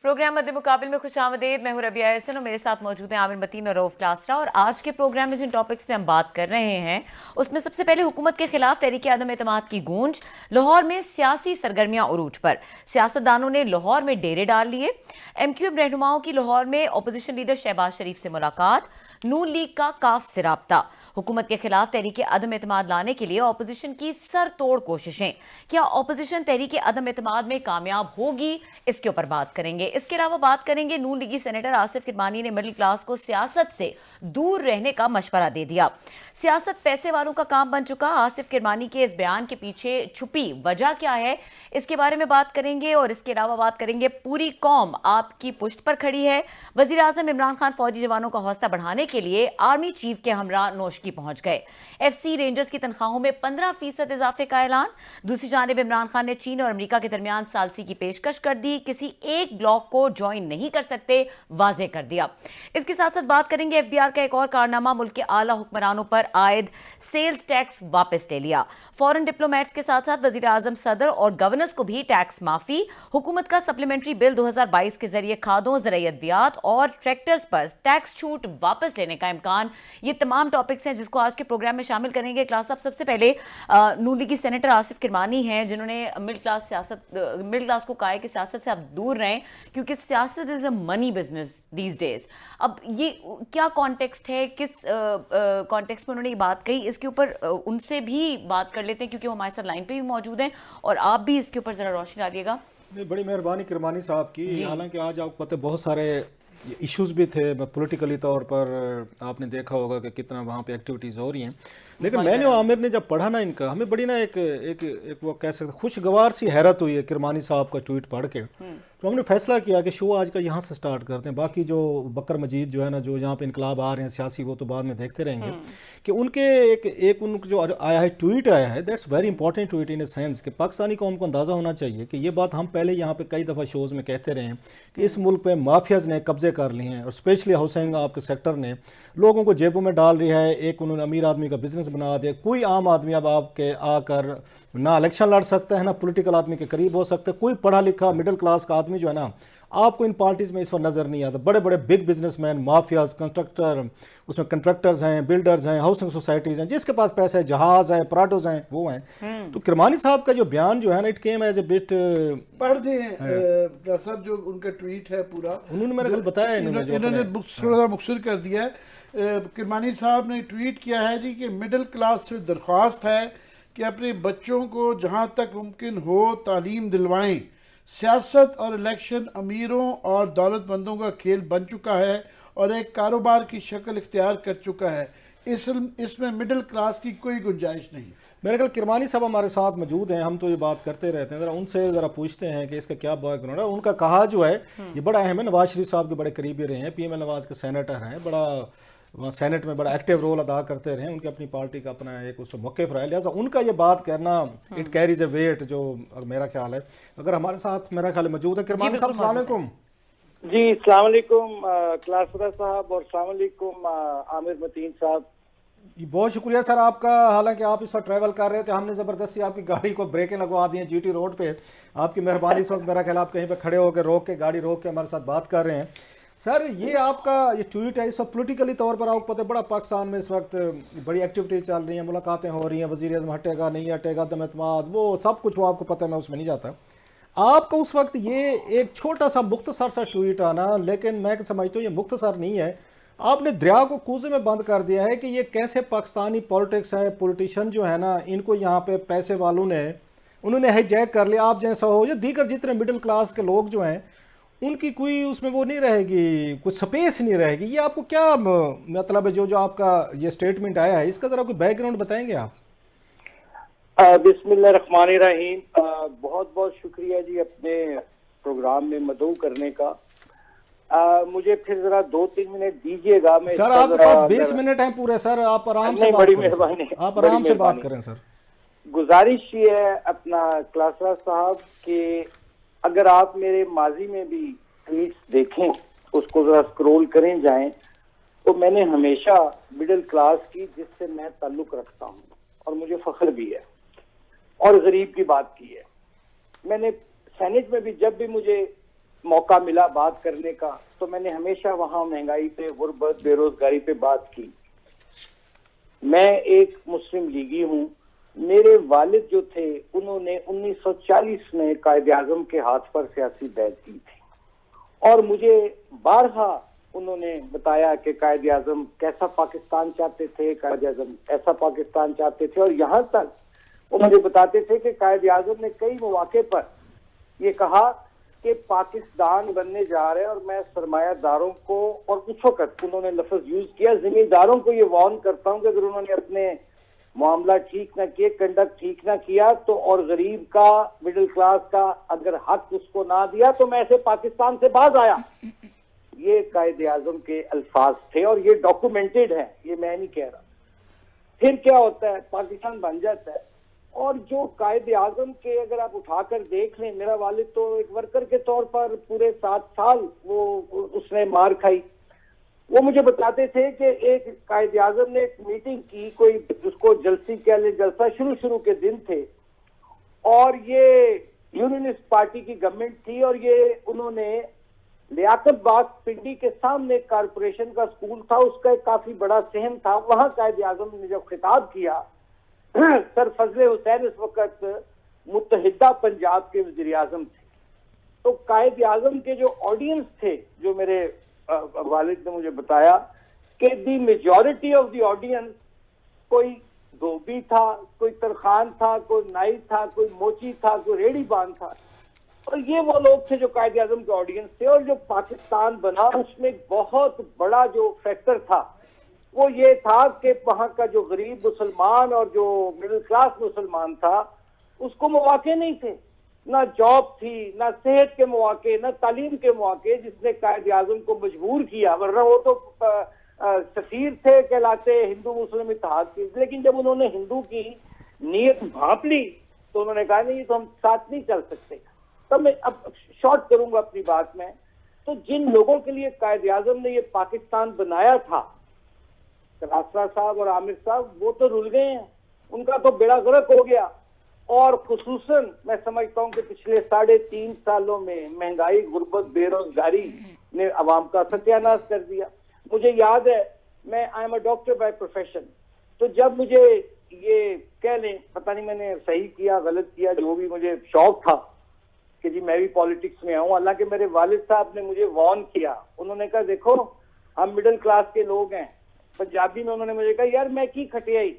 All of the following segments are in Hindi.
प्रोग्राम मध्य मुकाबिल में खुशामदीद। मैं हूं रबिया एहसन और मेरे साथ मौजूद हैं आमिर मतीन और रऊफ क्लासरा। और आज के प्रोग्राम में जिन टॉपिक्स पे हम बात कर रहे हैं उसमें सबसे पहले हुकूमत के खिलाफ तहरीक आदम एतमाद की गूंज, लाहौर में सियासी सरगर्मियां उरूज पर, सियासतदानों ने लाहौर में डेरे डाल लिए, एमक्यूएम रहनुमाओं की लाहौर में अपोजिशन लीडर शहबाज शरीफ से मुलाकात, नून लीग का काफ से राब्ता, हुकूमत के खिलाफ तहरीक आदम एतमाद लाने के लिए अपोजिशन की सर तोड़ कोशिशें, क्या अपोजिशन तहरीक आदम एतमाद में कामयाब होगी, इसके ऊपर बात करेंगे। इसके अलावा बात करेंगे नून लीगी सेनेटर आसिफ किरमानी ने मिडिल क्लास को सियासत से दूर रहने का मशवरा दे दिया। सियासत पैसे वालों का काम बन चुका, आसिफ किरमानी के इस बयान के पीछे छुपी वजह क्या है, इसके बारे में बात करेंगे। और इसके अलावा बात करेंगे पूरी कौम आपकी पुष्ट पर खड़ी है, वजीर आजम इमरान खान फौजी जवानों का हौसला बढ़ाने के लिए आर्मी चीफ के हमरा नोशकी पहुंच गए, एफसी रेंजर्स की तनख्वाहों में 15% इजाफे का ऐलान, दूसरी जानिब इमरान खान ने चीन और अमेरिका के दरमियान सालसी की पेशकश कर दी, किसी एक ब्लॉक को ज्वाइन नहीं कर सकते, वाजे कर दिया। इसके साथ साथ बात करेंगे एफबीआर का एक और कारनामा, मुल्क के आला हुक्मरानों पर आयद सेल्स टैक्स वापस ले लिया, फॉरेन डिप्लोमेट्स के साथ साथ वजीर आजम, सदर और गवर्नर्स को भी टैक्स माफी, हुकूमत का सप्लीमेंट्री बिल 2022 के जरिए खादों, ज़राई अद्वियात और ट्रैक्टर्स पर टैक्स छूट वापस लेने का इम्कान। ये तमाम टॉपिक्स हैं जिसको आज के प्रोग्राम में शामिल करेंगे। क्लास साहब, सबसे पहले नून लीगी सेनेटर आसिफ किरमानी हैं जिन्होंने मिडिल क्लास को कहा है कि सियासत से आप दूर रहें क्योंकि सियासत is a money business these days. अब ये क्या कॉन्टेक्स्ट है, किस कॉन्टेक्स्ट में उन्होंने ये बात कही, इसके ऊपर उनसे भी बात कर लेते हैं क्योंकि वो हमारे साथ लाइन पे भी मौजूद हैं और आप भी इसके ऊपर जरा रोशनी डालिएगा। बड़ी मेहरबानी किरमानी साहब की। हालांकि आज आपको पता है बहुत सारे इश्यूज भी थे, पॉलिटिकली तौर पर आपने देखा होगा कि कितना वहाँ पे एक्टिविटीज़ हो रही हैं, लेकिन मैंने और आमिर ने जब पढ़ा ना इनका, हमें बड़ी ना एक वो कह सकते खुशगवार सी हैरत हुई है किरमानी साहब का ट्वीट पढ़ के। तो हमने फैसला किया कि शो आज का यहाँ से स्टार्ट करते हैं, बाकी जो बकर मजीद जो है ना, जो यहाँ पे इनकलाब आ रहे हैं सियासी, वो तो बाद में देखते रहेंगे कि उनके एक उनका जो आया है ट्वीट आया है, that's very important tweet in a sense कि पाकिस्तानी कौम को अंदाज़ा होना चाहिए कि ये बात हम पहले यहाँ पे कई दफ़ा शोज़ में कहते रहे हैं कि इस मुल्क पे माफियाज ने कब्जे कर लिए हैं और स्पेशली हाउसिंग आपके सेक्टर ने लोगों को जेबों में डाल रही है। एक उन्होंने अमीर आदमी का बिजनेस बना दिया, कोई आम आदमी अब आपके आकर ना इलेक्शन लड़ सकता है ना पॉलिटिकल आदमी के करीब हो सकता है, कोई पढ़ा लिखा मिडिल क्लास का आदमी जो है ना आपको इन पार्टीज में इस वक्त नजर नहीं आता। बड़े बड़े बिग बिजनेसमैन, माफियाज, कंस्ट्रक्टर, उसमें कंट्रैक्टर्स हैं, बिल्डर्स हैं, हाउसिंग सोसाइटीज हैं, जिसके पास पैसा है, जहाज है, पराठोज हैं, वो हैं। तो किरमानी साहब का जो बयान जो है ना, it came as a bit पढ़ दें सब जो उनका ट्वीट है पूरा, उन्होंने मेरे कल बताया, इन्होंने थोड़ा सा मुख्तर कर दिया है। किरमानी साहब ने ट्वीट किया है जी कि मिडिल क्लास से दरख्वास्त है कि अपने बच्चों को जहाँ तक मुमकिन हो तालीम दिलवाएं। सियासत और इलेक्शन अमीरों और दौलतमंदों का खेल बन चुका है और एक कारोबार की शक्ल इख्तियार कर चुका है, इसमें मिडिल क्लास की कोई गुंजाइश नहीं। मेरे ख्याल किरमानी साहब हमारे साथ मौजूद हैं, हम तो ये बात करते रहते हैं, ज़रा उनसे ज़रा पूछते हैं कि इसका क्या बैकग्राउंड है। उनका कहा जो है ये बड़ा अहम है, नवाज शरीफ साहब के बड़े करीबी रहे हैं, पीएम नवाज के सेनेटर हैं, बड़ा वहाँ सेनेट में बड़ा एक्टिव रोल अदा करते रहे, उनकी अपनी पार्टी का अपना एक उसमें मौक़िफ़ रहा है, लिहाजा उनका ये बात करना इट कैरीज ए वेट, जो मेरा ख्याल है। अगर हमारे साथ मेरा ख्याल मौजूद है किरमानी साहब, अस्सलाम वालेकुम। जी अस्सलाम वालेकुम क्लासरा साहब और अस्सलाम वालेकुम आमिर मतीन साहब। बहुत शुक्रिया सर आपका। हालांकि आप इस वक्त ट्रैवल कर रहे थे, हमने ज़बरदस्ती आपकी गाड़ी को ब्रेकें लगवा दी हैं जीटी रोड पे, आपकी मेहरबानी। इस वक्त मेरा ख्याल आप कहीं पे खड़े होकर रोक के गाड़ी रोक के हमारे साथ बात कर रहे हैं। सर ये आपका ये ट्वीट है, इस वक्त पोलिटिकली तौर पर आपको पता है बड़ा पाकिस्तान में इस वक्त बड़ी एक्टिविटीज चल रही हैं, मुलाकातें हो रही हैं, वज़ीर आज़म हटेगा नहीं हटेगा, अदम एतमाद, वो सब कुछ वो आपको पता है, मैं उसमें नहीं जाता। आपका उस वक्त ये एक छोटा सा मुख्तसर सा ट्वीट आना, लेकिन मैं समझता हूँ ये मुख्तसर नहीं है, आपने दरिया को कूजे में बंद कर दिया है कि ये कैसे पाकिस्तानी पॉलिटिक्स है, पॉलिटिशियन जो है ना, इनको यहाँ पे पैसे वालों ने उन्होंने हाईजैक कर लिया। आप जैसा हो या दीगर जितने मिडिल क्लास के लोग जो हैं उनकी कोई उसमें वो नहीं रहेगी, कुछ स्पेस नहीं रहेगी। ये आपको क्या मतलब है जो आपका ये स्टेटमेंट आया है, इसका ज़रा कोई बैकग्राउंड बताएंगे आप? बिस्मिल्लाहिर्रहमानिर्रहीम। बहुत बहुत शुक्रिया जी अपने प्रोग्राम में मदऊ करने का। मुझे फिर जरा 2-3 मिनट दीजिएगा। मैं सर आपके पास 20 मिनट हैं पूरे सर, आप आराम से बात करें, आप आराम से बात करें सर। गुजारिश ये है अपना क्लासरा साहब कि अगर आप मेरे माजी में भी ट्वीट्स देखें, उसको जरा स्क्रॉल करें जाएं, तो मैंने हमेशा मिडिल क्लास की जिससे मैं ताल्लुक रखता हूं और मुझे फख्र भी है और गरीब की बात की है। मैंने सेनेट में भी जब भी मुझे मौका मिला बात करने का तो मैंने हमेशा वहां महंगाई पे, गुर्बत, बेरोजगारी पे बात की। मैं एक मुस्लिम लीगी हूँ। मेरे वालिद जो थे उन्होंने 1940 में कायद-ए-आज़म के हाथ पर सियासी बैत की थी और मुझे बारहा उन्होंने बताया कि कायद-ए-आज़म कैसा पाकिस्तान चाहते थे, कायद-ए-आज़म ऐसा पाकिस्तान चाहते थे। और यहाँ तक वो मुझे बताते थे कि कायद-ए-आज़म ने कई मौके पर ये कहा कि पाकिस्तान बनने जा रहे हैं और मैं सरमायादारों को, और उस वक्त उन्होंने लफ्ज यूज किया, जिम्मेदारों को ये वार्न करता हूं कि अगर उन्होंने अपने मामला ठीक ना किए, कंडक्ट ठीक ना किया तो, और गरीब का, मिडिल क्लास का अगर हक उसको ना दिया तो मैं ऐसे पाकिस्तान से बाज आया। ये कायद-ए-आज़म के अल्फाज थे और ये डॉक्यूमेंटेड है, ये मैं नहीं कह रहा। फिर क्या होता है, पाकिस्तान बन जाता है और जो कायद-ए-आज़म के अगर आप उठाकर देख लें, मेरा वालिद तो एक वर्कर के तौर पर पूरे 7 साल वो उसने मार खाई। वो मुझे बताते थे कि एक कायद-ए-आज़म ने एक मीटिंग की, कोई उसको जलसी कह ले, जलसा शुरू के दिन थे और ये यूनियनिस्ट पार्टी की गवर्नमेंट थी और ये उन्होंने लियाकत बाग पिंडी के सामने कारपोरेशन का स्कूल था, उसका एक काफी बड़ा सहन था, वहां कायद-ए-आज़म ने जब खिताब किया, सर फजले हुसैन इस वक्त मुत्तहिदा पंजाब के वज़ीर-ए-आज़म थे, तो कायद-ए-आज़म के जो ऑडियंस थे, जो मेरे वालिद ने मुझे बताया कि दी मेजॉरिटी ऑफ द ऑडियंस कोई धोबी था, कोई तरखान था, कोई नाई था, कोई मोची था, कोई रेड़ी बान था, और ये वो लोग थे जो कायद-ए-आज़म के ऑडियंस थे। और जो पाकिस्तान बना उसमें बहुत बड़ा जो फैक्टर था वो ये था कि वहां का जो गरीब मुसलमान और जो मिडिल क्लास मुसलमान था उसको मौके नहीं थे, ना जॉब थी, ना सेहत के मौके, ना तालीम के मौके, जिसने कायद-ए-आज़म को मजबूर किया। वरना वो तो सफीर थे कहलाते हिंदू मुस्लिम इत्तेहाद के, लेकिन जब उन्होंने हिंदू की नीयत भांप ली तो उन्होंने कहा नहीं तो हम साथ नहीं चल सकते। तब मैं अब शॉर्ट करूंगा अपनी बात में। तो जिन लोगों के लिए कायद-ए-आज़म ने ये पाकिस्तान बनाया था, रासरा साहब और आमिर साहब, वो तो रुल गए हैं, उनका तो बेड़ा गर्क हो गया। और खुसूसन मैं समझता हूं कि पिछले 3.5 सालों में महंगाई, गुर्बत, बेरोजगारी ने अवाम का सत्यानाश कर दिया। मुझे याद है, मैं I am a doctor by profession, तो जब मुझे ये कह लें, पता नहीं मैंने सही किया गलत किया, जो भी मुझे शौक था कि जी मैं भी पॉलिटिक्स में आऊं, हालांकि मेरे वालिद साहब ने मुझे वार्न किया। उन्होंने कहा देखो हम मिडिल क्लास के लोग हैं, पंजाबी में उन्होंने मुझे कहा यार मैं की खटियाई,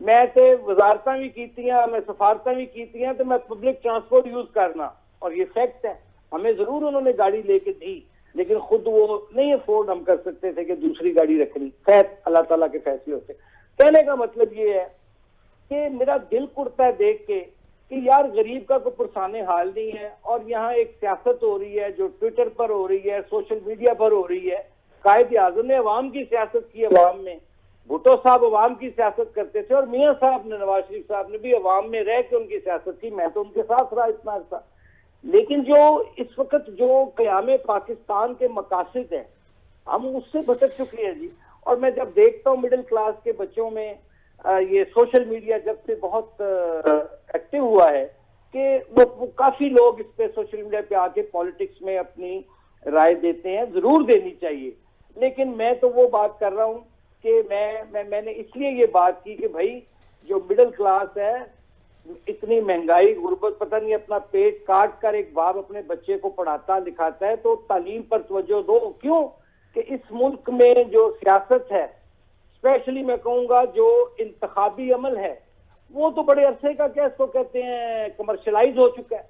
मैं तो वजारतां भी कीतियां, मैं सफारतां भी कीतियां, तो मैं पब्लिक ट्रांसपोर्ट यूज करना, और ये फैक्ट है। हमें जरूर उन्होंने गाड़ी लेके दी, लेकिन खुद वो नहीं अफोर्ड हम कर सकते थे कि दूसरी गाड़ी रखनी। खैर अल्लाह ताला के फैसले होते। कहने का मतलब ये है कि मेरा दिल कुड़ता है देख के कि यार गरीब का कोई पुरसाने हाल नहीं है, और यहाँ एक सियासत हो रही है जो ट्विटर पर हो रही है, सोशल मीडिया पर हो रही है। कायद-ए-आज़म ने अवाम की सियासत की, अवाम में भुट्टो साहब अवाम की सियासत करते थे और मियां साहब ने, नवाज शरीफ साहब ने भी अवाम में रह के उनकी सियासत की। मैं तो उनके साथ रहा इतना अर्सा। लेकिन जो इस वक्त जो क़याम पाकिस्तान के मकासद है, हम उससे भटक चुके हैं जी। और मैं जब देखता हूँ मिडिल क्लास के बच्चों में ये सोशल मीडिया जब से बहुत एक्टिव हुआ है कि वो काफी लोग इस पे सोशल मीडिया पे आके पॉलिटिक्स में अपनी राय देते हैं, जरूर देनी चाहिए। लेकिन मैं तो वो बात कर रहा हूँ कि मैंने इसलिए ये बात की कि भाई जो मिडिल क्लास है, इतनी महंगाई, गुर्बत, पता नहीं अपना पेट काट कर एक बाप अपने बच्चे को पढ़ाता लिखाता है, तो तालीम पर तवज्जो दो। क्यों कि इस मुल्क में जो सियासत है, स्पेशली मैं कहूँगा जो इंतखाबी अमल है, वो तो बड़े अरसे का क्या इसको कहते हैं कमर्शलाइज हो चुका है।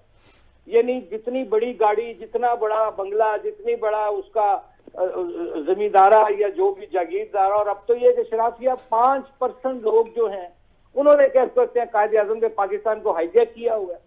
यानी जितनी बड़ी गाड़ी, जितना बड़ा बंगला, जितनी बड़ा उसका जमींदारा या जो भी जागीरदार, और अब तो ये कि शराफिया 5% लोग जो हैं उन्होंने क्या कहते हैं कायद-ए-आज़म के पाकिस्तान को हाईजैक किया हुआ है।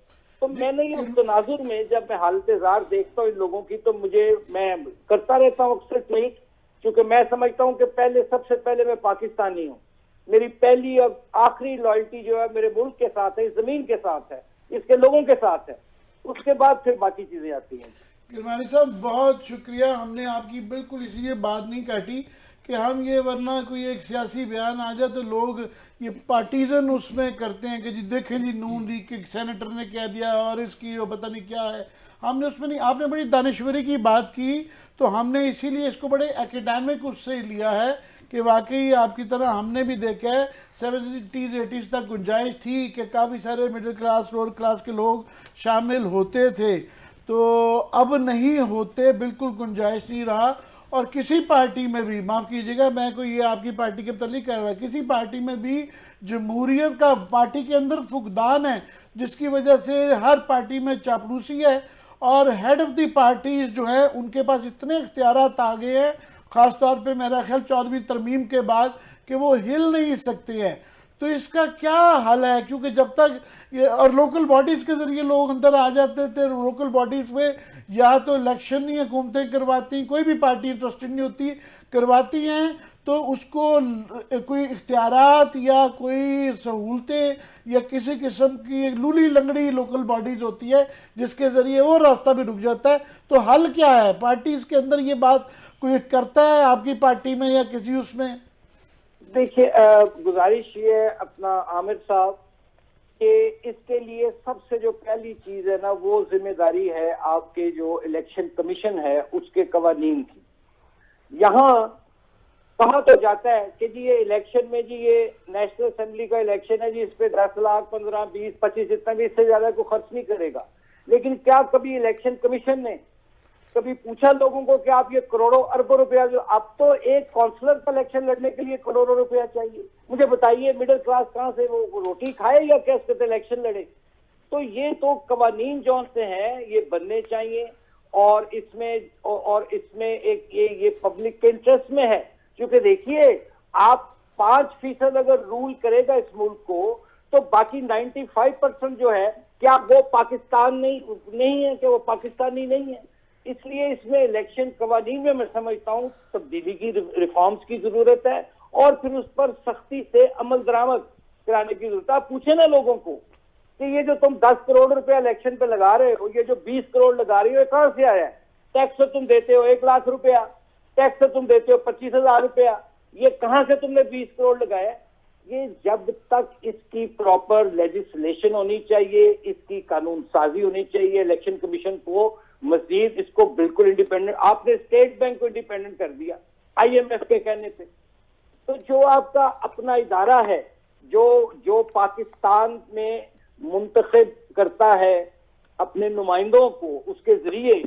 तो मैंने ये उस तनाजुर में जब मैं हालत-ए-ज़ार देखता हूँ इन लोगों की, तो मैं करता रहता हूँ अक्सर ट्वीट, क्योंकि मैं समझता हूँ कि सबसे पहले मैं पाकिस्तानी हूँ। मेरी पहली और आखिरी लॉयल्टी जो है मेरे मुल्क के साथ है, इस जमीन के साथ है, इसके लोगों के साथ है, उसके बाद फिर बाकी चीजें आती हैं। किरमानी साहब बहुत शुक्रिया, हमने आपकी बिल्कुल इसीलिए बात नहीं काटी कि हम ये, वरना कोई एक सियासी बयान आ जाए तो लोग ये पार्टीजन उसमें करते हैं कि जी देखें जी नून लीग के सेनेटर ने कह दिया और इसकी वो पता नहीं क्या है। हमने उसमें नहीं, आपने बड़ी दानिश्वरी की बात की, तो हमने इसीलिए इसको बड़े एकेडमिक उससे लिया है कि वाकई आपकी तरह हमने भी देखा है 70s 80s तक गुंजाइश थी कि काफ़ी सारे मिडिल क्लास लोअर क्लास के लोग शामिल होते थे, तो अब नहीं होते, बिल्कुल गुंजाइश नहीं रहा। और किसी पार्टी में भी, माफ़ कीजिएगा मैं कोई ये आपकी पार्टी के मतलब नहीं कर रहा, किसी पार्टी में भी जमहूरियत का पार्टी के अंदर फुकदान है, जिसकी वजह से हर पार्टी में चापलूसी है और हेड ऑफ द पार्टीज जो है उनके पास इतने इख्तियारात आ गए हैं, ख़ास तौर पे मेरा ख्याल 14वीं तरमीम के बाद, कि वो हिल नहीं सकते हैं। तो इसका क्या हल है? क्योंकि जब तक ये, और लोकल बॉडीज़ के ज़रिए लोग अंदर आ जाते थे, लोकल बॉडीज़ में या तो इलेक्शन नहीं, हुकूमतें करवाती, कोई भी पार्टी इंटरेस्टेड नहीं होती, करवाती हैं तो उसको कोई इख्तियारात या कोई सहूलतें या किसी किस्म की एक लूली लंगड़ी लोकल बॉडीज़ होती है जिसके ज़रिए वो रास्ता भी रुक जाता है। तो हल क्या है? पार्टीज़ के अंदर ये बात कोई करता है आपकी पार्टी में या किसी उसमें? देखिए, गुजारिश ये है अपना आमिर साहब कि इसके लिए सबसे जो पहली चीज है ना, वो जिम्मेदारी है आपके जो इलेक्शन कमीशन है उसके कवानीन की। यहाँ कहा तो जाता है कि जी ये इलेक्शन में जी ये नेशनल असेंबली का इलेक्शन है जी, इस पे 10 लाख 15 20 25 इतना भी, इससे ज्यादा को खर्च नहीं करेगा। लेकिन क्या कभी इलेक्शन कमीशन ने कभी पूछा लोगों को कि आप ये करोड़ों अरबों रुपया, जो अब तो एक काउंसलर का इलेक्शन लड़ने के लिए करोड़ों रुपया चाहिए, मुझे बताइए मिडिल क्लास कहाँ से वो रोटी खाए या कैसे तो इलेक्शन लड़े? तो ये तो कवानीन जो से हैं ये बनने चाहिए और इसमें एक ये पब्लिक के इंटरेस्ट में है। क्योंकि देखिए, आप 5% अगर रूल करेगा इस मुल्क को तो बाकी 95% जो है, क्या वो पाकिस्तान नहीं है? कि वो पाकिस्तानी नहीं है? इसलिए इसमें इलेक्शन कवानीन में मैं समझता हूँ तब्दीली की, रिफॉर्म्स की जरूरत है और फिर उस पर सख्ती से अमल दरामद कराने की जरूरत है। आप पूछे ना लोगों को कि ये जो तुम 10 करोड़ रुपया इलेक्शन पे लगा रहे हो, ये जो 20 करोड़ लगा रही हो, ये कहां से आया है? टैक्स से तुम देते हो 1 लाख रुपया, टैक्स से तुम देते हो 25,000 रुपया, ये कहां से तुमने 20 करोड़ लगाया? ये जब तक इसकी प्रॉपर लेजिस्लेशन होनी चाहिए, इसकी कानून साजी होनी चाहिए, इलेक्शन कमीशन को मजीद इसको बिल्कुल इंडिपेंडेंट, आपने स्टेट बैंक को इंडिपेंडेंट कर दिया IMF के कहने से, तो जो आपका अपना इदारा है जो पाकिस्तान में मुंतखब करता है अपने नुमाइंदों को, उसके जरिए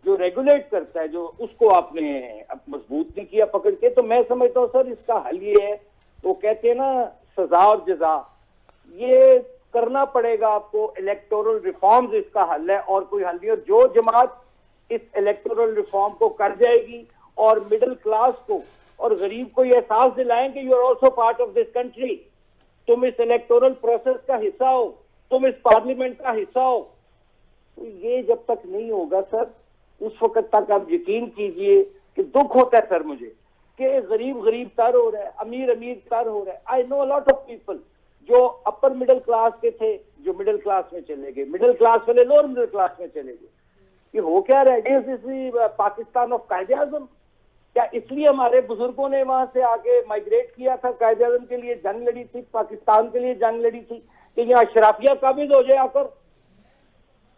जो रेगुलेट करता है, जो उसको आपने मजबूत नहीं किया पकड़ के। तो मैं समझता हूँ सर इसका हल ये है, वो कहते हैं ना सजा और जजा, ये करना पड़ेगा आपको। इलेक्टोरल रिफॉर्म्स इसका हल है और कोई हल नहीं। और जो जमात इस इलेक्टोरल रिफॉर्म को कर जाएगी और मिडिल क्लास को और गरीब को ये एहसास दिलाएं कि you are also part of this country, तुम इस इलेक्टोरल प्रोसेस का हिस्सा हो, तुम इस पार्लियामेंट का हिस्सा हो, तो ये जब तक नहीं होगा सर, उस वक्त तक आप यकीन कीजिए कि दुख होता है सर मुझे कि गरीब तर हो रहा है, अमीर तर हो रहा है। I know lot of people जो अपर मिडिल क्लास के थे, जो मिडिल क्लास में चले गए, मिडिल क्लास वाले लोअर मिडिल क्लास में चले गए। ये हो क्या रहा है? पाकिस्तान ऑफ कायदे आजम? क्या इसलिए हमारे बुजुर्गों ने वहां से आगे माइग्रेट किया था, कायदे आजम के लिए जंग लड़ी थी, पाकिस्तान के लिए जंग लड़ी थी कि यहाँ शराफिया काबिज हो जाए आकर?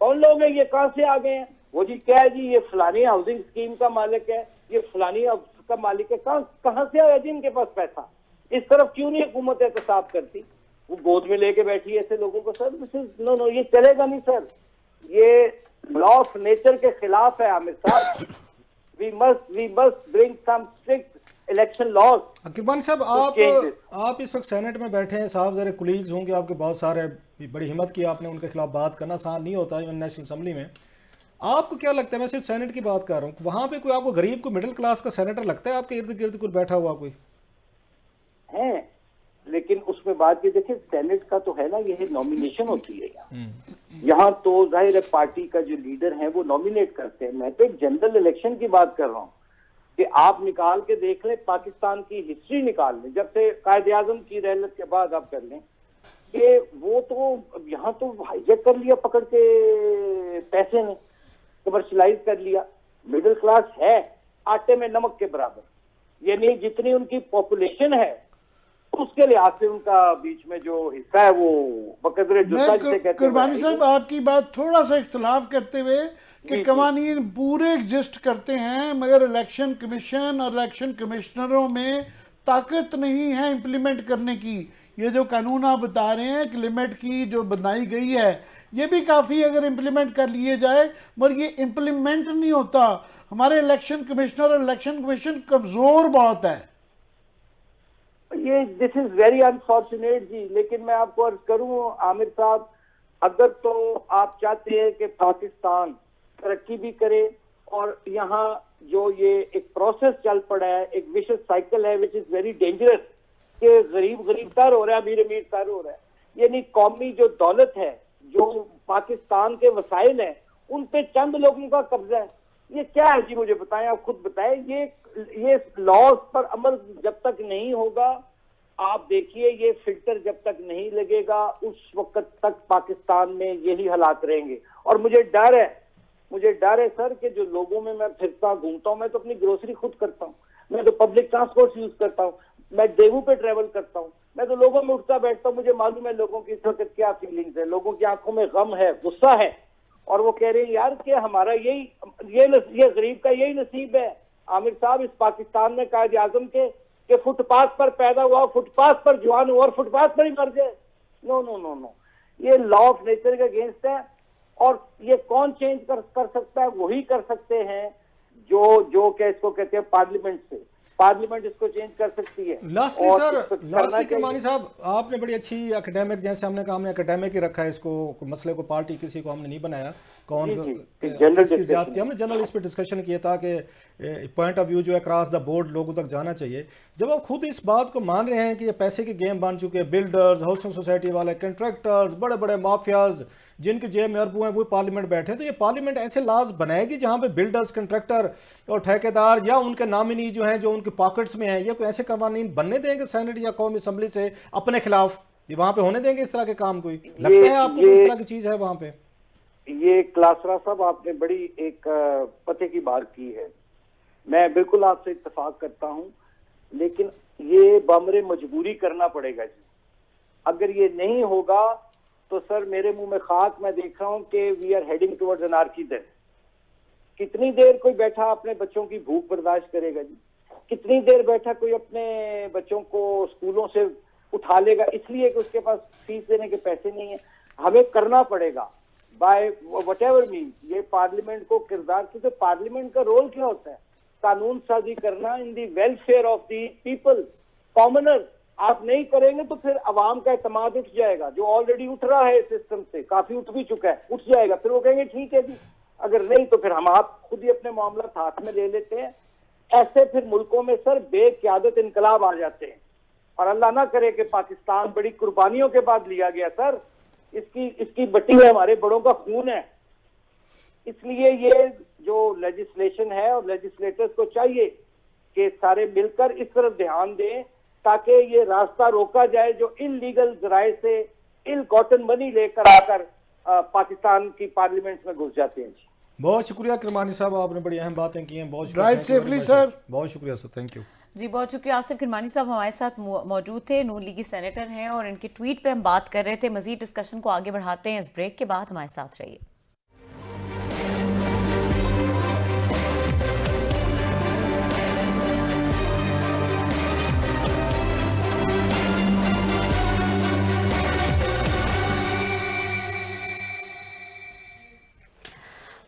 कौन लोग हैं ये, कहां से आ गए हैं? वो जी क्या है जी, ये फलानी हाउसिंग स्कीम का मालिक है, ये फलानी का मालिक है। कहां से आया जी इनके पास पैसा? इस तरफ क्यों नहीं हुकूमत एहतसाब करती? वो गोद में लेके बैठी है ऐसे लोगों को। सर नो, ये चलेगा नहीं सर, ये लॉ ऑफ नेचर के खिलाफ है आमिर साहब। We must bring some strict election laws. Kirmani साहब, आप इस वक्त सेनेट में बैठे हैं, साहब जरा कुलीग्स होंगे आपके बहुत सारे, बड़ी हिम्मत की आपने उनके खिलाफ बात करना, आसान नहीं होता है नेशनल असेंबली में। आपको क्या लगता है, मैं सिर्फ सेनेट की बात कर रहा हूँ, वहां पे कोई आपको गरीब को मिडिल क्लास का सेनेटर लगता है आपके इर्द गिर्द कोई बैठा हुआ कोई है? लेकिन उसमें बात ये देखिए, सेनेट का तो है ना, ये नॉमिनेशन होती है यहाँ तो जाहिर है पार्टी का जो लीडर है वो नॉमिनेट करते हैं। मैं तो एक जनरल इलेक्शन की बात कर रहा हूँ कि आप निकाल के देख लें, पाकिस्तान की हिस्ट्री निकाल लें, जब से कायदे आजम की रहलत के बाद आप कर लें कि वो तो यहाँ तो हाईजैक कर लिया पकड़ के, पैसे ने कमर्शलाइज कर लिया। मिडिल क्लास है आटे में नमक के बराबर, यानी जितनी उनकी पॉपुलेशन है उसके लिहाज से उनका बीच में जो हिस्सा है वो बकदरे जुस्सा जिसे कहते हैं। कुर्बानी साहब आपकी बात थोड़ा सा इख्तलाफ करते हुए कि कवानीन पूरे एग्जिस्ट करते हैं मगर इलेक्शन कमीशन और इलेक्शन कमिश्नरों में ताकत नहीं है इम्प्लीमेंट करने की। ये जो कानून आप बता रहे हैं कि लिमिट की जो बनाई गई है ये भी काफ़ी अगर इम्प्लीमेंट कर लिए जाए मगर ये इम्प्लीमेंट नहीं होता। हमारे इलेक्शन कमिश्नर और इलेक्शन कमीशन कमज़ोर बहुत है। ये दिस इज वेरी अनफॉर्चुनेट जी, लेकिन मैं आपको अर्ज करूं आमिर साहब, अगर तो आप चाहते हैं कि पाकिस्तान तरक्की भी करे और यहाँ जो ये एक प्रोसेस चल पड़ा है, एक विशेष साइकिल है विच इज वेरी डेंजरस, कि गरीब गरीब तर हो रहा है, अमीर अमीर तर हो रहा है, यानी कौमी जो दौलत है, जो पाकिस्तान के वसाइल हैं, उन पे चंद लोगों का कब्जा है। ये क्या है जी, मुझे बताएं, आप खुद बताएं। ये लॉज पर अमल जब तक नहीं होगा, आप देखिए ये फिल्टर जब तक नहीं लगेगा, उस वक्त तक पाकिस्तान में यही हालात रहेंगे। और मुझे डर है सर कि जो लोगों में मैं फिरता घूमता हूँ, मैं तो अपनी ग्रोसरी खुद करता हूँ, मैं तो पब्लिक ट्रांसपोर्ट यूज करता हूँ, मैं डेवू पे ट्रेवल करता हूँ, मैं तो लोगों में उठता बैठता हूँ, मुझे मालूम है लोगों की इस वक्त क्या फीलिंग्स है, लोगों की आंखों में गम है, गुस्सा है, और वो कह रहे हैं यार कि हमारा ये गरीब का यही नसीब है आमिर साहब इस पाकिस्तान में कायद आजम के फुटपाथ पर पैदा हुआ, फुटपाथ पर जवान हुआ और फुटपाथ पर ही मर जाए। नो नो नो नो, ये लॉ ऑफ नेचर के अगेंस्ट है। और ये कौन चेंज कर सकता है? वही कर सकते हैं जो क्या इसको कहते हैं पार्लियामेंट से। पार्लियामेंट इसको चेंज कर सकती है। लास्टली किरमानी साहब, आपने बड़ी अच्छी एकेडमिक, जैसे हमने कहा, हमने एकेडमिक ही रखा है इसको, मसले को पार्टी किसी को हमने नहीं बनाया, कौन किसकी ज्यादती, हमने जनरल इस पर डिस्कशन किया था कि पॉइंट ऑफ व्यू जो है क्रॉस द बोर्ड लोगों तक जाना चाहिए। जब आप खुद इस बात को मान रहे हैं कि ये पैसे के गेम बन चुके हैं, बिल्डर्स, हाउसिंग सोसाइटी वाले, कंट्रैक्टर्स, बड़े बड़े माफियाज जिनके जेब में अरबों हैं, वो पार्लियामेंट बैठे हैं, तो ये पार्लियामेंट ऐसे लाज बनाएगी जहां पे बिल्डर्स, कंट्रैक्टर और ठेकेदार या उनके नामिनी जो हैं, जो उनके पॉकेट्स में हैं, ये कोई ऐसे कवानीन बनने देंगे सेनेट या कौमी असम्बली से अपने खिलाफ? ये वहां पे होने देंगे इस तरह के काम? कोई लगता है आपको इस तरह की चीज है वहां पे? ये क्लासरा साहब आपने बड़ी एक पते की बात की है, मैं बिल्कुल आपसे इत्तेफाक करता हूं, लेकिन ये बमरे मजबूरी करना पड़ेगा जी। अगर ये नहीं होगा तो सर मेरे मुंह में खाक, मैं देख रहा हूं कि we are heading towards anarchy. Then कितनी देर कोई बैठा अपने बच्चों की भूख बर्दाश्त करेगा जी? कितनी देर बैठा कोई अपने बच्चों को स्कूलों से उठा लेगा इसलिए कि उसके पास फीस देने के पैसे नहीं है? हमें करना पड़ेगा बाय व्हाटएवर मीन्स। ये पार्लियामेंट को किरदार, क्योंकि पार्लियामेंट का रोल क्या होता है? कानून साजी करना in the welfare of the people, commoner. आप नहीं करेंगे तो फिर अवाम का एतमाद उठ जाएगा, जो ऑलरेडी उठ रहा है सिस्टम से, काफी उठ भी चुका है, उठ जाएगा। फिर वो कहेंगे ठीक है जी, अगर नहीं तो फिर हम आप खुद ही अपने मामला हाथ में ले लेते हैं। ऐसे फिर मुल्कों में सर बेक़ियादत इनकलाब आ जाते हैं, और अल्लाह ना करे कि पाकिस्तान बड़ी कुर्बानियों के बाद लिया गया सर, इसकी बट्टी में हमारे बड़ों का खून है। इसलिए ये जो लेजिस्लेशन है और लेजिस्लेटर्स को चाहिए कि सारे मिलकर इस तरफ ध्यान दें ताकि ये रास्ता रोका जाए जो इलीगल जराए से इल कॉटन मनी लेकर आकर पाकिस्तान की पार्लियामेंट में घुस जाते हैं। बहुत शुक्रिया किरमानी साहब, आपने बड़ी अहम बातें की हैं। बहुत ड्राइव सेफली सर। बहुत शुक्रिया सर, थैंक यू जी, बहुत शुक्रिया। आसिफ किरमानी साहब हमारे साथ मौजूद थे, नून लीगी सेनेटर हैं, और इनके ट्वीट पे हम बात कर रहे थे। मजीद डिस्कशन को आगे बढ़ाते हैं इस ब्रेक के बाद, हमारे साथ रहिए।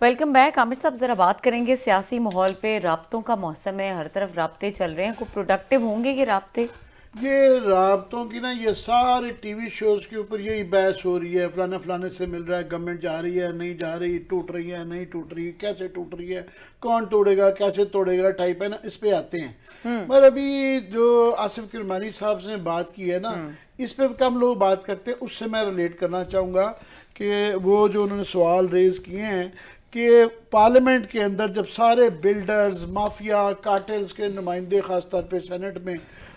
Welcome back. आमिर साहब ज़रा बात करेंगे सियासी माहौल पे। राब्तों का मौसम है, हर तरफ राब्ते चल रहे हैं, को प्रोडक्टिव होंगे ये राब्ते? ये राब्तों की ना, ये सारे टीवी शोज़ के ऊपर यही बहस हो रही है, फलाने फलाने से मिल रहा है, गवर्नमेंट जा रही है नहीं जा रही, टूट रही है नहीं टूट रही, कैसे टूट रही है, कौन तोड़ेगा, कैसे तोड़ेगा टाइप है ना, इस पे आते हैं। पर अभी जो आसिफ किरमानी साहब ने बात की है ना, इस पे कम लोग बात करते हैं, उससे मैं रिलेट करना चाहूँगा कि वो जो उन्होंने सवाल रेज़ किए हैं कि पार्लियामेंट के अंदर जब सारे बिल्डर्स, माफिया, कार्टेल्स के नुमाइंदे ख़ास तौर पे सेनेट में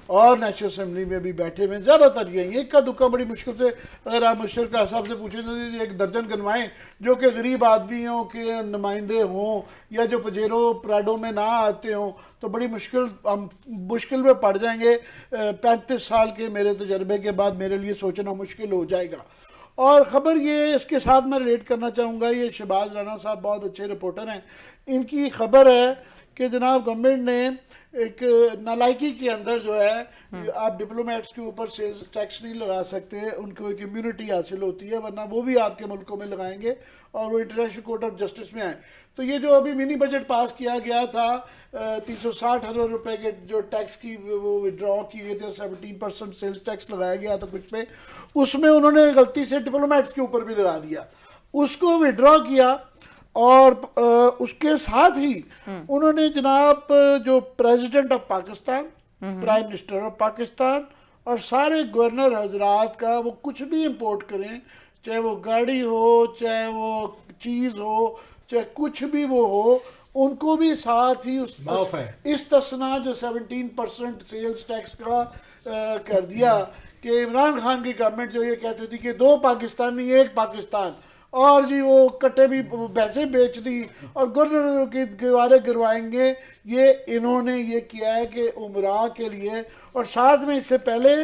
और नेशनल असम्बली में भी बैठे हुए हैं, ज़्यादातर यही है। इक्का दुक्का बड़ी मुश्किल से अगर आप मुशर्रफ साहब से पूछें तो एक दर्जन गिनवाएं जो कि गरीब आदमियों के नुमाइंदे हों या जो पजेरो प्राडो में ना आते हों, तो बड़ी मुश्किल में पड़ जाएंगे। 35 साल के मेरे तजर्बे के बाद मेरे लिए सोचना मुश्किल हो जाएगा। और ख़बर ये इसके साथ मैं रिलेट करना चाहूँगा, ये शहबाज राना साहब बहुत अच्छे रिपोर्टर हैं, इनकी ख़बर है कि जनाब गवर्नमेंट ने एक नालायकी के अंदर जो है आप डिप्लोमेट्स के ऊपर सेल्स टैक्स नहीं लगा सकते, उनको एक इम्यूनिटी हासिल होती है, वरना वो भी आपके मुल्कों में लगाएंगे और वो इंटरनेशनल कोर्ट ऑफ जस्टिस में आए। तो ये जो अभी मिनी बजट पास किया गया था 360 अरब रुपए के जो टैक्स की वो विड्रॉ किए थे, 17% सेल्स टैक्स लगाया गया था कुछ पे, उसमें उन्होंने गलती से डिप्लोमेट्स के ऊपर भी लगा दिया, उसको विड्रॉ किया। और उसके साथ ही उन्होंने जनाब जो president of Pakistan, prime minister of Pakistan और सारे गवर्नर हजरात का वो कुछ भी इंपोर्ट करें, चाहे वो गाड़ी हो, चाहे वो चीज़ हो, चाहे कुछ भी वो हो, उनको भी साथ ही इस तसना जो 17% सेल्स टैक्स का कर दिया कि इमरान खान की गवर्नमेंट जो ये कहती थी कि 2 पाकिस्तान नहीं 1 पाकिस्तान, और जी वो कट्टे भी वैसे बेच दी और गवर्नर की गिरवारे गिरवाएंगे, ये इन्होंने ये किया है कि उमरा के लिए। और साथ में इससे पहले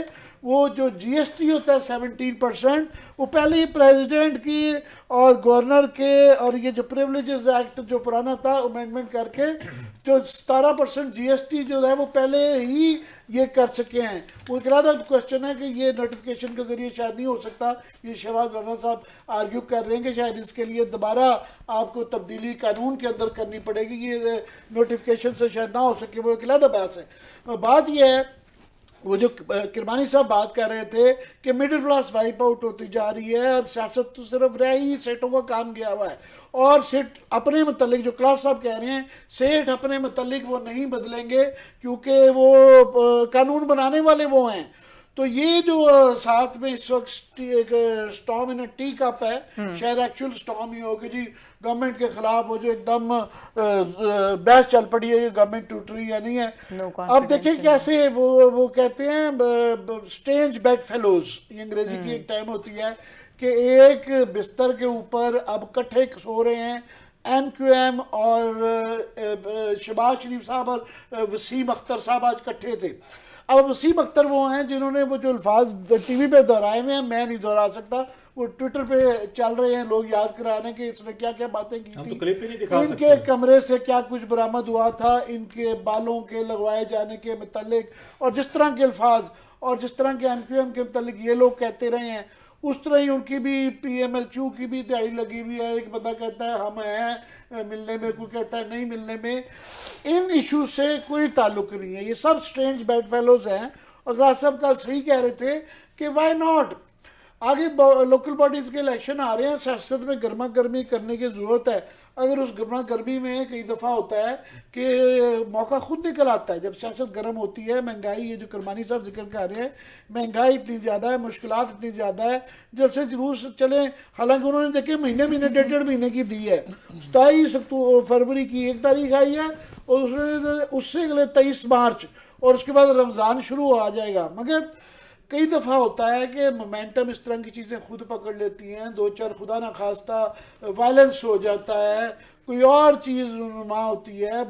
वो जो जीएसटी होता है 17%, वो पहले ही प्रेसिडेंट की और गवर्नर के और ये जो प्रिविलेजेस एक्ट जो पुराना था अमेंडमेंट करके जो 17% जीएसटी जो है वो पहले ही ये कर सके हैं। वो एक अलग क्वेश्चन है कि ये नोटिफिकेशन के जरिए शायद नहीं हो सकता, ये शहबाज राना साहब आर्ग्यू कर रहे हैं कि शायद इसके लिए दोबारा आपको तब्दीली कानून के अंदर करनी पड़ेगी, ये नोटिफिकेशन से शायद ना हो सके, वो एक अलग बहस है। बात ये है वो जो किरमानी साहब बात कर रहे थे कि मिडिल क्लास वाइप आउट होती जा रही है और सियासत तो सिर्फ रह ही सेठों का काम गया हुआ है, और सेठ अपने मुतल्लिक जो क्लास साहब कह रहे हैं सेठ अपने मुतल्लिक वो नहीं बदलेंगे क्योंकि वो कानून बनाने वाले वो हैं। तो ये जो साथ में इस वक्त एक स्टॉर्म इन टी कप है, शायद एक्चुअल स्टॉर्म ही हो कि जी गवर्नमेंट के खिलाफ वो जो एकदम बहस चल पड़ी है गवर्नमेंट टूट रही है नहीं है। अब देखिए कैसे वो कहते हैं स्ट्रेंज बेड फेलोज, ये अंग्रेजी की एक टाइम होती है कि एक बिस्तर के ऊपर अब इकट्ठे सो रहे हैं MQM और शहबाज शरीफ साहब और वसीम अख्तर साहब आज इकट्ठे थे। अब वसीम अख्तर वो हैं जिन्होंने वो जो अल्फाज टीवी पे दोहराए हुए हैं, मैं नहीं दोहरा सकता, वो ट्विटर पे चल रहे हैं लोग याद कराने के इसने क्या क्या बातें की थी, तो इनके कमरे से क्या कुछ बरामद हुआ था, इनके बालों के लगवाए जाने के मुतालिक और जिस तरह के अल्फाज और जिस तरह के MQM के मुतालिक ये लोग कहते रहे हैं, उस तरह ही उनकी भी PMLQ की भी दिहाड़ी लगी हुई है। एक बंदा कहता है हम हैं मिलने में, कोई कहता है नहीं मिलने में। इन इशू से कोई ताल्लुक नहीं है, ये सब स्ट्रेंज बेड फेलोज हैं। और राज साहब कल सही कह रहे थे कि वाई नॉट, आगे लोकल बॉडीज़ के इलेक्शन आ रहे हैं, सियासत में गर्मा गर्मी करने की ज़रूरत है। अगर उस गर्मा गर्मी में कई दफ़ा होता है कि मौका खुद निकल आता है जब सियासत गर्म होती है। महंगाई, ये जो करमानी साहब जिक्र कर रहे हैं, महंगाई इतनी ज़्यादा है, मुश्किलात इतनी ज़्यादा है, जब से जुलूस चले, हालांकि उन्होंने देखे महीने 1.5 महीने की दी है, 27 फरवरी की 1 तारीख आई है और उससे अगले 23 मार्च और उसके बाद रमज़ान शुरू आ जाएगा। मगर कई दफ़ा होता है कि मोमेंटम इस तरह की चीज़ें खुद पकड़ लेती हैं, 2-4 खुदा ना खास्ता वायलेंस हो जाता है, कोई और चीज़ नुमा होती है।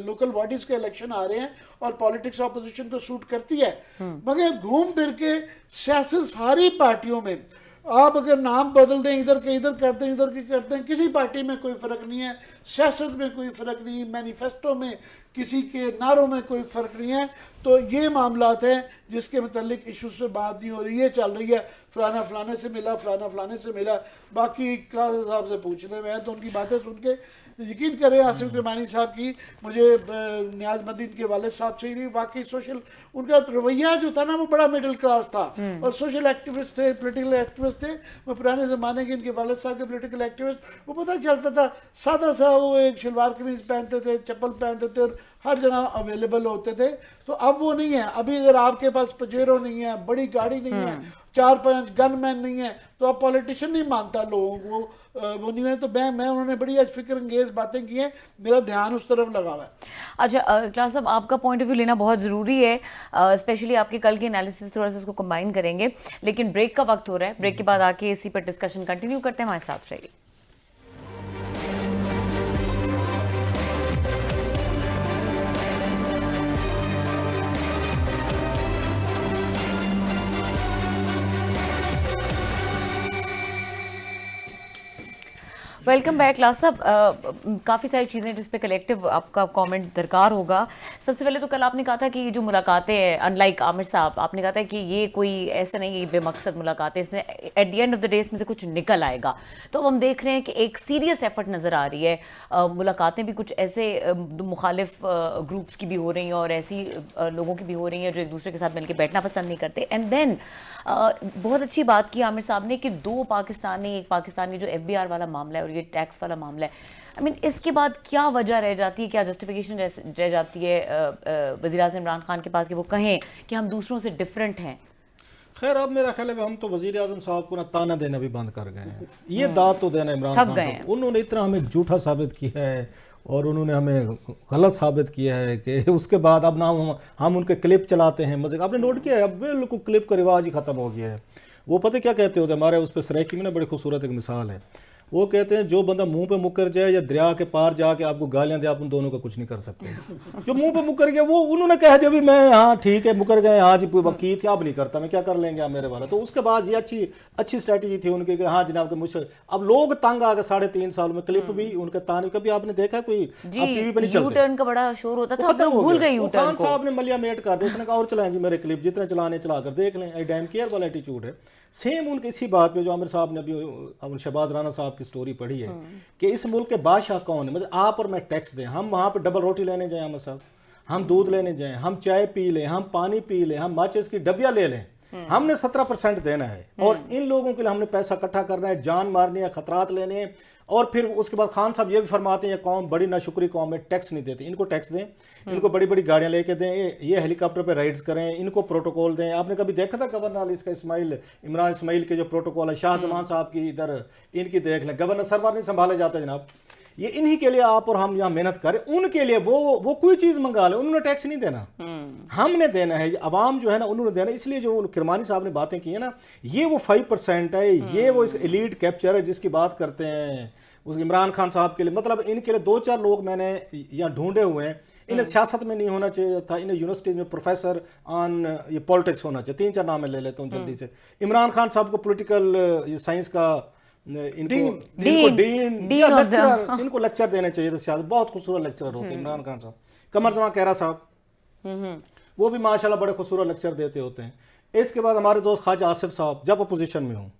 लोकल बॉडीज़ के इलेक्शन आ रहे हैं और पॉलिटिक्स अपोजिशन को सूट करती है, मगर घूम फिर के सियासत सारी पार्टियों में आप अगर नाम बदल दें, इधर के इधर करते हैं, इधर के करते हैं, किसी पार्टी में कोई फ़र्क नहीं है, सियासत में कोई फ़र्क नहीं, मैनिफेस्टो में किसी के नारों में कोई फ़र्क नहीं है। तो ये मामलात हैं जिसके मतलब इशू से बात नहीं हो रही है, चल रही है फलाना फलाने से मिला, फलाना फलाने से मिला, बाकी क्लास साहब से पूछने में है तो उनकी बातें सुन के यकीन करें आसिफ किरमानी साहब की, मुझे नियाज़मद्दीन के वालिद साहब से ही नहीं, वाकई सोशल उनका रवैया जो था ना वो बड़ा मिडिल क्लास था और सोशल एक्टिविस्ट थे, पोलिटिकल एक्टिविस्ट थे। वो पुराने ज़माने के इनके वालिद साहब के पोलिटिकल एक्टिविस्ट, वो पता चलता था सादा सा वो एक शलवार कमीज पहनते थे, चप्पल पहनते थे और हर जगह अवेलेबल होते थे। तो अब वो नहीं है। अभी अगर आपके पास पजेरो नहीं है, बड़ी गाड़ी नहीं है, 4-5 गनमैन नहीं है, तो अब पॉलिटिशियन नहीं मानता लोगों को, वो नहीं है। तो मैं उन्होंने बड़ी आज फिक्र अंगेज बातें की हैं, मेरा ध्यान उस तरफ लगा हुआ है। अच्छा क्लास साहब, आपका पॉइंट ऑफ व्यू लेना बहुत ज़रूरी है, स्पेशली आपके कल के एनालिसिस थोड़ा सा उसको कंबाइन करेंगे, लेकिन ब्रेक का वक्त हो रहा है। ब्रेक के बाद आके इसी पर डिस्कशन कंटिन्यू करते हैं, हमारे साथ रहिए। वेलकम बैक क्लास साहब। काफ़ी सारी चीज़ें जिस पे कलेक्टिव आपका कमेंट दरकार होगा। सबसे पहले तो कल आपने कहा था कि जो मुलाकातें हैं, अनलाइक आमिर साहब, आपने कहा था कि ये कोई ऐसा नहीं है बेमकसद मुलाकातें, इसमें at the end of the day इसमें से कुछ निकल आएगा। तो अब हम देख रहे हैं कि एक सीरियस एफर्ट नज़र आ रही है। मुलाकातें भी कुछ ऐसे मुखालिफ ग्रुप्स की भी हो रही हैं और ऐसी लोगों की भी हो रही हैं जो एक दूसरे के साथ मिलकर बैठना पसंद नहीं करते। एंड देन बहुत अच्छी बात की आमिर साहब ने कि दो पाकिस्तानी, एक पाकिस्तानी जो FBI वाला मामला है और ये टैक्स वाला मामला है। आई मीन इसके बाद क्या वजह रह जाती है, क्या जस्टिफिकेशन रह जाती है वज़ीर-ए-आज़म इमरान खान के पास कि वो कहें कि हम दूसरों से डिफरेंट हैं? खैर, अब मेरा ख्याल है हम तो वज़ीर आज़म साहब को ना ताना देना भी बंद कर गए हैं। ये दाद तो देना इमरान खान साहब, उन्होंने इतना हमें झूठा साबित किया है और उन्होंने हमें गलत साबित किया है कि उसके बाद अब ना हम उनके क्लिप चलाते हैं मज़े। आपने नोट किया है, अब बिल्कुल क्लिप का रिवाज ही ख़त्म हो गया है। वो पता क्या कहते होते, हमारे उस पर सराइकी में ना बड़ी खूबसूरत एक मिसाल है। वो कहते हैं जो बंदा मुंह पे मुकर जाए या दरिया के पार जाके आपको गालियां दे, आप उन दोनों का कुछ नहीं कर सकते। जो मुंह पे मुकर गया वो उन्होंने कह दिया भी मैं हाँ ठीक है मुकर गए, हाँ जी वकील क्या अब नहीं करता, मैं क्या कर लेंगे आप मेरे वाला। तो उसके बाद ये अच्छी स्ट्रैटेजी थी उनकी कि हाँ जनाब के मुझसे अब लोग तंग आ गए। 3.5 साल में क्लिप भी उनके ताने कभी आपने देखा कोई टीवी पे नहीं चलते, यू-टर्न का बड़ा शोर होता था, अब भूल गए यू-टर्न को। खान साहब ने मलिया मेट कर दिया, उसने कहा और चलाएं जी मेरे क्लिप, जितने चलाने चला कर देख लें। आई डैम केयर वाला एटीट्यूड है। सेम उनके इसी बात पे जो आमिर साहब ने अभी शहबाज राना साहब की स्टोरी पढ़ी है कि इस मुल्क के बादशाह कौन है, मतलब आप और मैं टैक्स दें, हम वहाँ पे डबल रोटी लेने जाएं आमिर साहब, हम दूध लेने जाएं, हम चाय पी लें, हम पानी पी लें, हम माचिस की डबिया ले लें, हमने 17% देना है और इन लोगों के लिए हमने पैसा इकट्ठा करना है, जान मारनी है, खतरात लेने हैं। और फिर उसके बाद खान साहब ये भी फरमाते हैं ये कौम बड़ी नाशुक्री कौम है, टैक्स नहीं देती, इनको टैक्स दें, इनको बड़ी बड़ी गाड़ियां लेके दें, ये हेलीकॉप्टर पे राइड्स करें, इनको प्रोटोकॉल दें। आपने कभी देखा था गवर्नर इसका इमरान इस्माइल के जो प्रोटोकॉल है, शाह जमान साहब की इधर इनकी देख लें, गवर्नर सरवर नहीं संभाले जाते जनाब। ये इन्हीं के लिए आप और हम यहाँ मेहनत करें, उनके लिए वो कोई चीज मंगा ले, उन्होंने टैक्स नहीं देना, हमने देना है। अवाम जो है ना उन्होंने देना। इसलिए जो किरमानी साहब ने बातें की है ना, ये वो 5% है, ये वो इस एलीट कैप्चर है जिसकी बात करते हैं उस इमरान खान साहब के लिए। मतलब इनके लिए 2-4 लोग मैंने यहाँ ढूंढे हुए हैं। इन्हें सियासत में नहीं होना चाहिए था, इन्हें यूनिवर्सिटी में प्रोफेसर ऑन ये पॉलिटिक्स होना चाहिए। 3-4 नाम ले लेता हूँ जल्दी से। इमरान खान साहब को पॉलिटिकल साइंस का इनको लेक्चर देने चाहिए था सियासत। बहुत खूबसूरत लेक्चरर होते हैं इमरान खान साहब। कमर जमा कहरा साहब वो भी माशाल्लाह बड़े खूबसूरत लेक्चर देते होते हैं। इसके बाद हमारे दोस्त ख्वाजा आसिफ साहब, जब अपोजिशन में हूँ,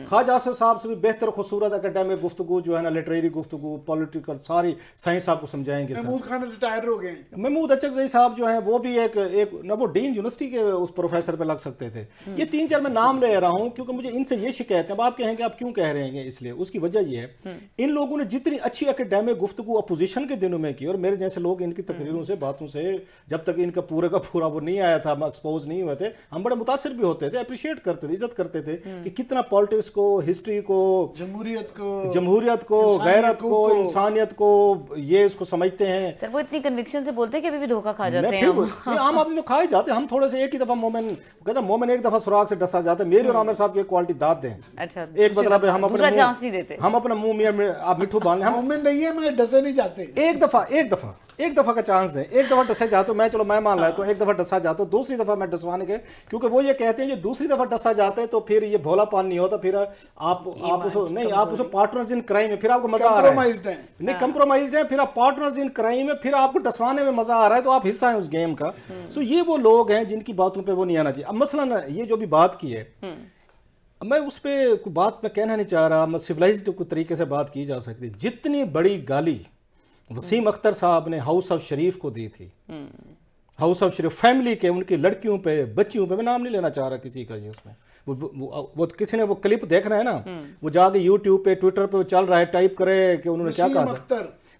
ख्वाजा आसिफ साहब से भी बेहतर खूबसूरत एकेडमिक गुफ्तगू जो है ना, लिटरेरी गुफ्तगू, पॉलिटिकल सारी साइंस आपको समझाएंगे। महमूद खान रिटायर हो गए। महमूद अचकज़ई साहब जो हैं वो भी एक ना वो डीन यूनिवर्सिटी के उस प्रोफेसर पे लग सकते थे। ये 3-4 मैं नाम ले रहा हूँ क्योंकि मुझे इनसे ये शिकायत है। अब आप कहेंगे आप क्यों कह रहे हैं, इसलिए उसकी वजह ये है इन लोगों ने जितनी अच्छी एकेडमिक गुफ्तगू अपोजिशन के दिनों में की, और मेरे जैसे लोग इनकी तकरीरों से बातों से जब तक इनका पूरे का पूरा वो नहीं आया था, हम एक्सपोज नहीं हुए थे, हम बड़े मुतासिर भी होते थे, अप्रिशिएट करते थे, इज्जत करते थे कि कितना पॉलिटिक्स को, हिस्ट्री को, जमहूरियत को, गैरत को, इंसानियत को ये इसको समझते हैं। सर वो इतनी कन्विक्शन से बोलते हैं कि अभी भी धोखा खा जाते हैं। आम आदमी तो खा ही जाते हैं। हम थोड़े से एक ही दफा मोमिन कहते हैं, मोमिन एक दफा सुराग से डसा जाता है। मेरी और आमिर साहब की क्वालिटी दाद दें। अच्छा, एक मतलब हम अपना मुंह में आप मिठू बांध लें, मोमिन नहीं है मैं डसे नहीं जाते। एक दफा का चांस दें। एक दफा डसे जाते मैं, चलो मैं मान लाता हूँ, एक दफा डसा जाता हूँ, दूसरी दफा मैं डसवाने के, क्योंकि वो ये कहते हैं जो दूसरी दफा डसा जाता है तो फिर ये भोलापन नहीं होता, फिर आप उसको पार्टनर्स इन क्राइम में, फिर आपको मजा आ रहा है, नहीं कंप्रोमाइज्ड है, फिर आप पार्टनर्स इन क्राइम में, फिर आपको डसवाने में मजा आ रहा है, तो आप हिस्सा है उस गेम का। सो ये वो लोग हैं जिनकी बातों पे वो नहीं आना चाहिए। अब मसलन ये जो भी बात की है, मैं उस पर कोई बात मैं कहना नहीं चाह रहा, मैं सिविलाइज्ड तरीके से बात की जा सकती। जितनी बड़ी गाली वसीम अख्तर साहब ने हाउस ऑफ शरीफ को दी थी, हाउस ऑफ शरीफ फैमिली के, उनकी लड़कियों पे, बच्चियों पे, मैं नाम नहीं लेना चाह रहा किसी का, ये उसमें वो किसी ने वो क्लिप देखना है ना, वो जाके यूट्यूब पे, ट्विटर पे वो चल रहा है, टाइप करे कि उन्होंने क्या कहा,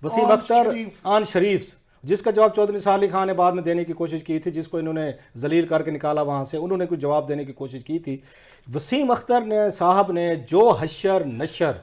वसीम अख्तर ऑन शरीफ, जिसका जवाब चौधरी साली खान ने बाद में देने की कोशिश की थी, जिसको इन्होंने जलील करके निकाला वहाँ से, उन्होंने कुछ जवाब देने की कोशिश की थी। वसीम अख्तर ने साहब ने जो हशर नशर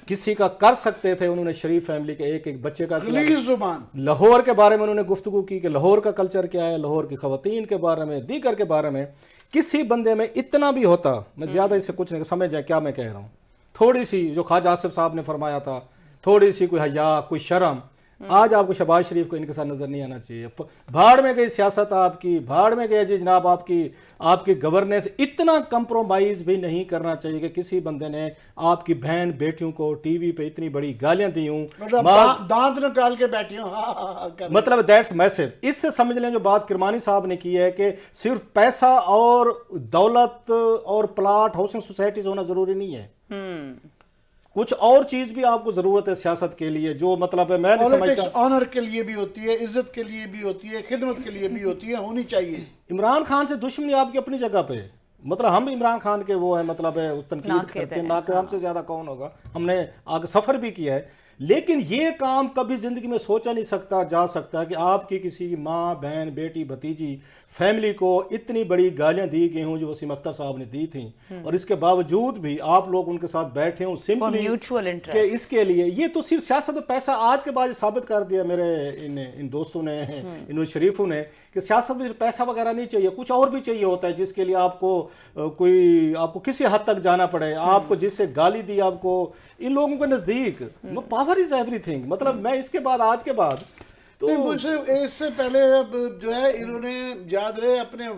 किसी का कर सकते थे, उन्होंने शरीफ फैमिली के एक एक बच्चे का किया। जुबान लाहौर के बारे में उन्होंने गुफ्तगू की कि लाहौर का कल्चर क्या है, लाहौर की खवातीन के बारे में, दीगर के बारे में। किसी बंदे में इतना भी होता, मैं ज़्यादा इससे कुछ नहीं समझ जाए क्या मैं कह रहा हूँ, थोड़ी सी जो ख्वाजा आसिफ साहब ने फरमाया था, थोड़ी सी कोई हया, कोई शर्म, आज आपको शहबाज शरीफ को इनके साथ नजर नहीं आना चाहिए। भाड़ में गई सियासत आपकी, भाड़ में गए जी जनाब आपकी गवर्नेंस। इतना कंप्रोमाइज भी नहीं करना चाहिए कि किसी बंदे ने आपकी बहन बेटियों को टीवी पे इतनी बड़ी गालियां दी हूं, मतलब दांत निकाल के बैठी हूं। मतलब दैट्स मैसिव। इससे समझ लें जो बात किरमानी साहब ने की है कि सिर्फ पैसा और दौलत और प्लाट हाउसिंग सोसाइटीज होना जरूरी नहीं है, कुछ और चीज भी आपको जरूरत है सियासत के लिए, जो मतलब है मैं नहीं समझता। ऑनर के लिए भी होती है, इज्जत के लिए भी होती है, खिदमत के लिए भी होती है, होनी चाहिए। इमरान खान से दुश्मनी आपकी अपनी जगह पे, मतलब हम इमरान खान के वो है, मतलब है उस तनकीद करते हैं, नाकाम हमसे ज्यादा कौन होगा, हमने आगे सफर भी किया है। लेकिन ये काम कभी जिंदगी में सोचा नहीं जा सकता कि आपकी किसी माँ, बहन, बेटी, भतीजी, फैमिली को इतनी बड़ी गालियां दी गई हों जो वसीम अख्तर साहब ने दी थी, और इसके बावजूद भी आप लोग उनके साथ बैठे हों सिंपली म्यूचुअल इंटरेस्ट के इसके लिए। ये तो सिर्फ सियासत में पैसा, आज के बाद साबित कर दिया मेरे इन दोस्तों ने, इन शरीफों ने, कि सियासत में पैसा वगैरह नहीं चाहिए, कुछ और भी चाहिए होता है जिसके लिए आपको किसी हद तक जाना पड़े, आपको जिससे गाली दी, आपको इन लोगों के नजदीक पावर इज एवरीथिंग। मतलब मैं इसके बाद, आज के बाद तो इससे पहले अब जो है इन्होंने याद रहे अपने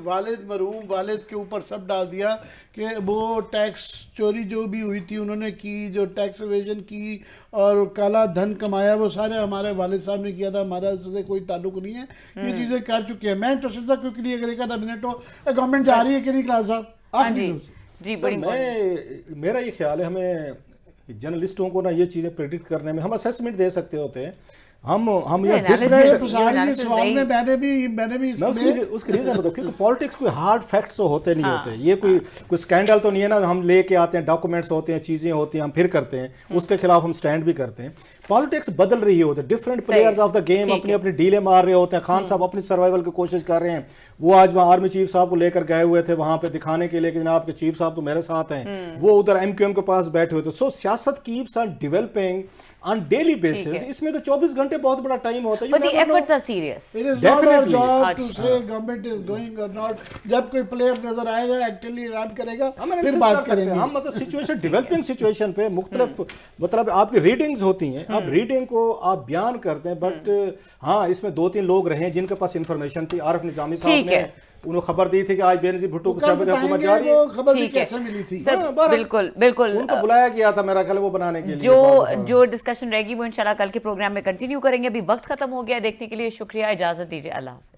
मरहूम वालिद के ऊपर सब डाल दिया कि वो टैक्स चोरी जो भी हुई थी उन्होंने की, जो टैक्स एवेजन की और काला धन कमाया वो सारे हमारे वालिद साहब ने किया था, हमारा उससे कोई ताल्लुक नहीं है, ये चीज़ें कर चुके हैं। मैं इंटरेस्टेड था क्योंकि अगर एक आधा मिनट हो, गवर्नमेंट जा रही है कि नहीं क्लास साहब? जी बड़ी मेरा ये ख्याल है, हमें जर्नलिस्टों को ना ये चीज़ें प्रेडिक्ट करने में, हम असेसमेंट दे सकते होते हैं, हम ये सवाल में मैंने भी उसकी रीजन बताओ, क्योंकि पॉलिटिक्स कोई हार्ड फैक्ट्स होते नहीं होते, ये कोई स्कैंडल तो नहीं है ना, हम लेके आते हैं, डॉक्यूमेंट्स होते हैं, चीजें होती हैं, हम फिर करते हैं, उसके खिलाफ हम स्टैंड भी करते हैं। पॉलिटिक्स बदल रही होती है, different players of the game अपनी अपनी डीले मार रहे होते हैं। खान साहब अपनी सर्वाइवल की कोशिश कर रहे हैं, वो आज वहाँ आर्मी चीफ साहब को लेकर गए हुए थे वहां पे दिखाने के लिए कि जनाब के चीफ साहब तो मेरे साथ हैं, वो उधर एमक्यूएम के पास बैठे हुए थे। सो सियासत keeps on developing on daily basis, इसमें तो 24 घंटे बहुत बड़ा टाइम होता है। But the efforts are serious. It is not our job to say government is going or not. जब कोई प्लेयर नजर आएगा एक्टिवली ऐलान करेगा फिर बात करेंगे। हम मतलब सिचुएशन, डेवलपिंग सिचुएशन पे मुख्तलिफ मतलब आपकी रीडिंग्स होती हैं, आप रीडिंग को आप बयान करते हैं, बट हाँ इसमें 2-3 लोग रहे जिनके पास इंफॉर्मेशन थी। आरिफ निजामी साहब ने उन्होंने खबर दी थी कि आज बेनजीर भुट्टो को हुकूमत जा रही है, खबर भी कैसे मिली थी? बिल्कुल बिल्कुल, उनको बुलाया गया था मेरा ख्याल वो बनाने के लिए। जो डिस्कशन रहेगी वो इंशाल्लाह कल के प्रोग्राम में कंटिन्यू करेंगे। अभी वक्त खत्म हो गया, देखने के लिए शुक्रिया, इजाजत दीजिए, अल्लाह हाफ़िज़।